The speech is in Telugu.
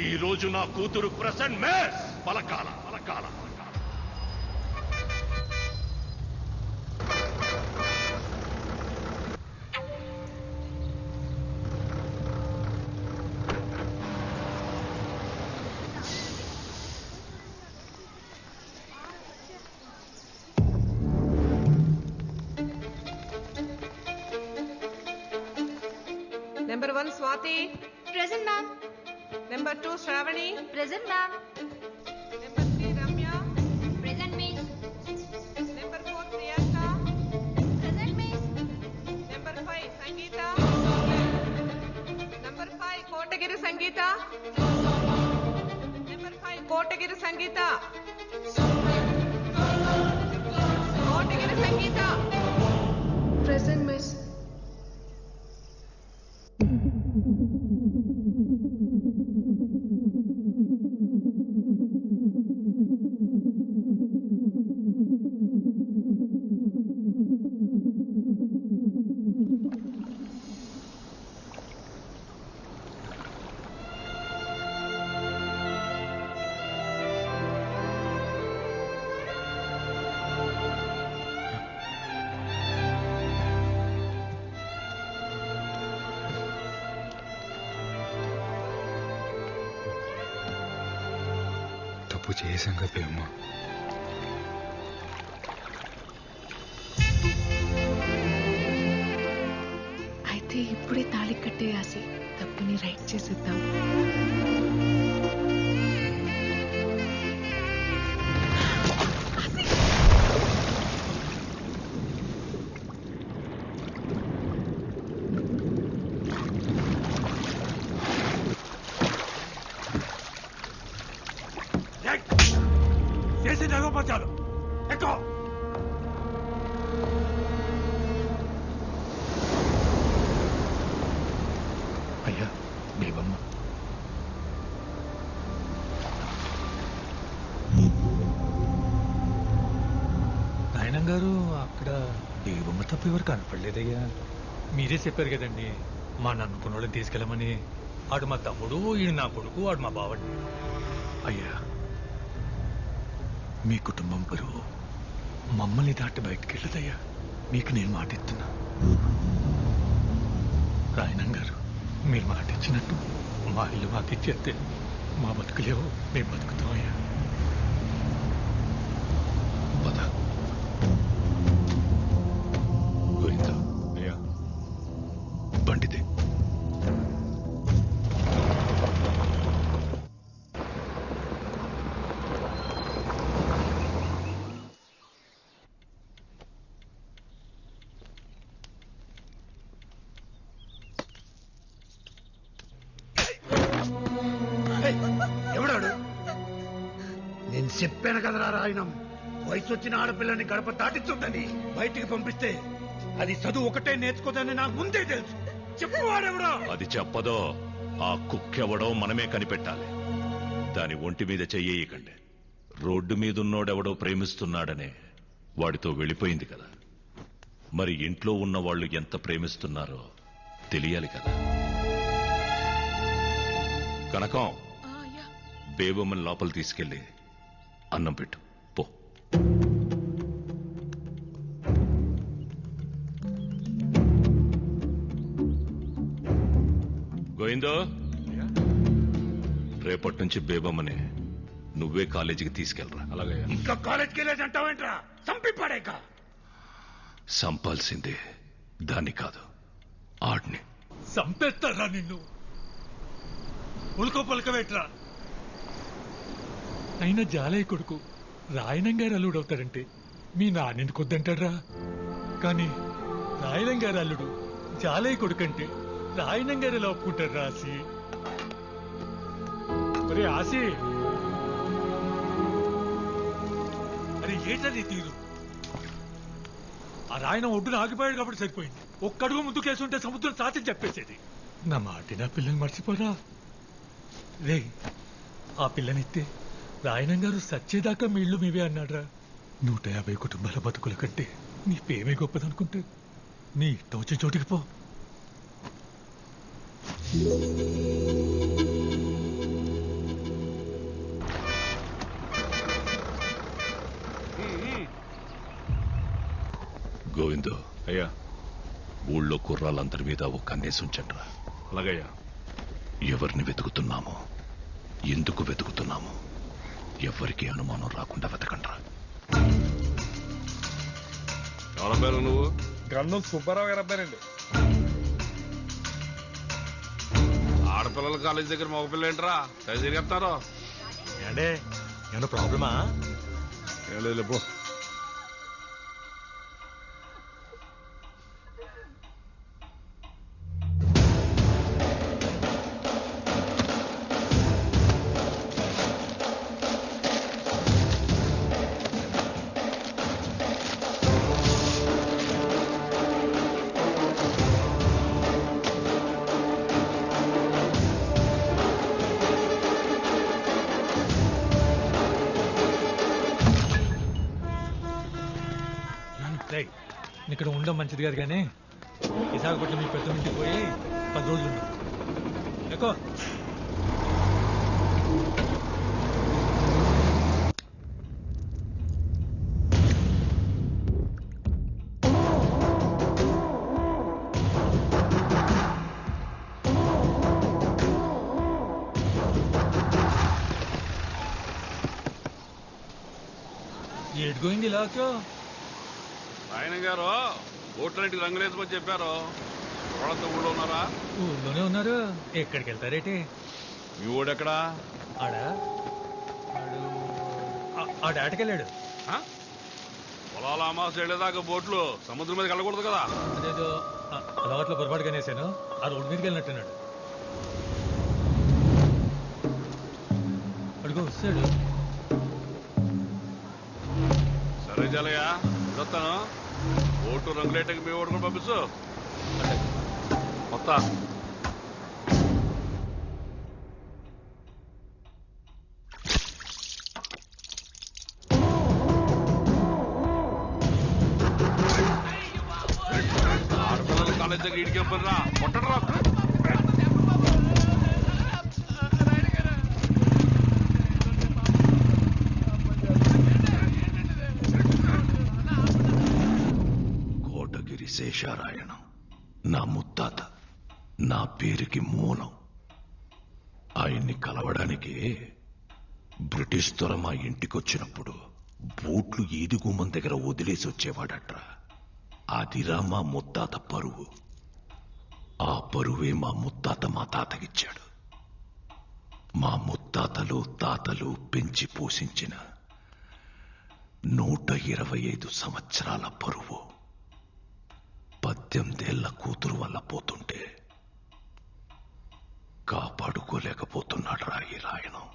ఈ రోజు నా కూతురు present mace పలకాల పలకాల Number 1 Swati. Present, ma'am. Number 2 Shravani. Present, ma'am. Number 3 Ramya. Present, miss. Number 4 Priyanka. Present, miss. Number 5 Sangeeta. Number 5 Kotagiri Sangeeta. Number 5 Kotagiri Sangeeta. Kotagiri Sangeeta. Present, miss. తప్పు చేశాం కదా అమ్మా. అయితే ఇప్పుడే తాళి కట్టేయాసి తప్పుని రైట్ చేసేద్దాం. చేసి నగపచ్చాలు ఎక్కువ అయ్యా బేబమ్మ. నాయనం గారు అక్కడ బేబమ్మ తప్ప ఎవరు కనపడలేదయ్యా. మీరే చెప్పారు కదండి మా నన్నుకున్న వాళ్ళని తీసుకెళ్ళమని. ఆడు మా తమ్ముడు, ఈడు నా కొడుకు, ఆడు మా బావండి. అయ్యా మీ కుటుంబం బరువు మమ్మల్ని దాటి బయటికి వెళ్ళదయ్యా. మీకు నేను మాట ఇస్తున్నా. రాయణం గారు మీరు మాట ఇచ్చినట్టు మా ఇల్లు మాకు ఇచ్చేస్తే మా బతుకులేవో మేము బతుకుతాం అయ్యా. పద గోవిందా అయ్యా బండిదే. ఎవడాడు? నేను చెప్పాను కదరా రాయణం, వయసు వచ్చిన ఆడపిల్లని గడప దాటిస్తుందని. బయటికి పంపిస్తే అది చదువు ఒకటే నేర్చుకోదని నాకు ముందే తెలుసు. చెప్పువాడెవడో. అది చెప్పదో ఆ కుక్కెవడో మనమే కనిపెట్టాలి. దాని ఒంటి మీద చెయ్యకండి. రోడ్డు మీదున్నోడెవడో ప్రేమిస్తున్నాడనే వాడితో వెళ్ళిపోయింది కదా. మరి ఇంట్లో ఉన్న వాళ్ళు ఎంత ప్రేమిస్తున్నారో తెలియాలి కదా. కనకం బేబమ్మని లోపల తీసుకెళ్ళి అన్నం పెట్టు పో. గోవిందో రేపటి నుంచి బేబమ్మని నువ్వే కాలేజీకి తీసుకెళ్ళరా. అలాగే. ఇంకా కాలేజ్కి వెళ్ళేది అంటావేంట్రా? చంపి పడేక. సంపాల్సిందే దాన్ని కాదు ఆడిని. చంపేస్తారా నిన్ను? ఉల్కో పలకవేట్రా. అయినా జాలయ్య కొడుకు రాయణం గారు అల్లుడవుతాడంటే మీ నాన్నెందుకు వద్దంటాడ్రా? కానీ రాయణం గారు అల్లుడు జాలయ్య కొడుకంటే రాయణం గారు ఎలా ఒప్పుకుంటారు రాసి? ఒరే ఆసి, అరే ఏంటది తీరు? ఆ రాయణం ఒడ్డున ఆగిపోయాడు కాబట్టి సరిపోయింది. ఒక్కడుగు ముందుకేసుంటే సముద్రం సాచి చెప్పేసేది. నా మాట నా పిల్లల్ని మర్చిపోరా రే. ఆ పిల్లనిస్తే రాయణం గారు సచ్చేదాకా మీ ఇళ్ళు మీవే అన్నాడ్రా. 150 కుటుంబాల బతుకుల కంటే నీ పేమే గొప్పదనుకుంటే నీ ఇష్టం వచ్చే చోటికి పో. గోవిందు అయ్యా. ఊళ్ళో కుర్రాళ్ళందరి మీద ఒక కన్నేసి ఉంచండ్రా. అలాగయ్యా. ఎవరిని వెతుకుతున్నామో, ఎందుకు వెతుకుతున్నామో ఎవరికి అనుమానం రాకుండా వెతకండ్రా. ఎవరబ్బారు నువ్వు? గంధం సుబ్బారావు గారు అబ్బాయినండి. ఆడపిల్లల కాలేజీ దగ్గర మగపిల్ల ఏంట్రా సరి తిరిగేస్తారు? అంటే ఏమన్నా ప్రాబ్లమా? ఏం లేదు పో. ఇక్కడ ఉండడం మంచిది కాదు కానీ విశాఖపట్నం మీ పెద్ద ఇంటికి పోయి 10 రోజులు ఉండు. ఎక్కువ ఏడుకోయింది ఇలాచో. ఆయన గారు ఓట్లన్నింటికి రంగులేసుకొని చెప్పారు. వాళ్ళంతా ఊళ్ళో ఉన్నారా? ఊళ్ళోనే ఉన్నారు. ఎక్కడికి వెళ్తారేటి? మీ ఊడెక్కడా? ఆడ ఆటకెళ్ళాడు. పొలాల అమాస వెళ్ళేదాకా బోట్లు సముద్రం మీద వెళ్ళకూడదు కదా. అదేదో అలవాట్లో పొరపాటుగా వేసాను. ఆ రోడ్డు మీదకి వెళ్ళినట్టున్నాడు. అడుగు వస్తాడు. సరే జలయ్య వస్తాను. ఓటు రంగులేటకి మీ ఓటు కూడా పంపించు. మొత్త ఆడపిల్లల కాలేజ్ దగ్గర ఇడికి పనిరా కొట్టడరా. కోటగిరి శేషారాయణం నా ముత్తాత, నా పేరుకి మూలం. ఆయన్ని కలవడానికి బ్రిటిష్ దొర మా ఇంటికొచ్చినప్పుడు బూట్లు ఈదుగుమ్మం దగ్గర వదిలేసి వచ్చేవాడట్రా. అదిరా మా ముత్తాత పరువు. ఆ పరువే మా ముత్తాత మా తాతకిచ్చాడు. మా ముత్తాతలు తాతలు పెంచి పోషించిన 125 సంవత్సరాల పరువు 18 ఏళ్ల కూతురు వల్ల పోతుంటే కాపాడుకోలేకపోతున్నాడు రా ఈ రాయణం.